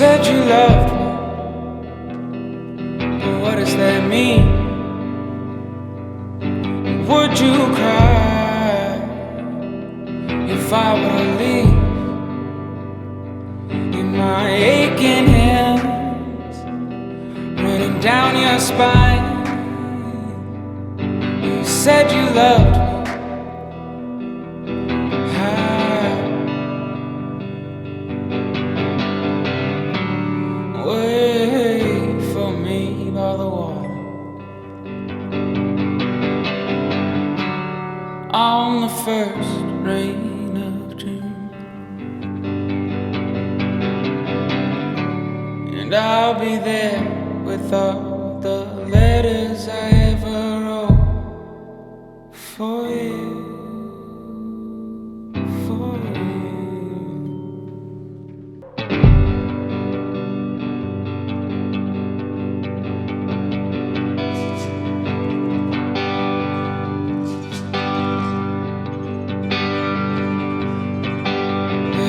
said you loved me, but what does that mean? Would you cry if I were to leave? In my aching hands running down your spine, you said you loved me. Wait for me by the water on the first rain of June, and I'll be there with all the letters I ever wrote for you.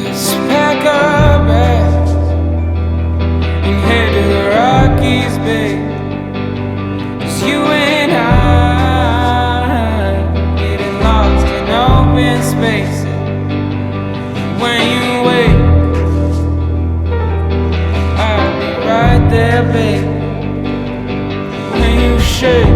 Let's pack our bags and head to the Rockies, babe. 'Cause you and I getting lost in open spaces. When you wake, I'll be right there, babe. When you shake,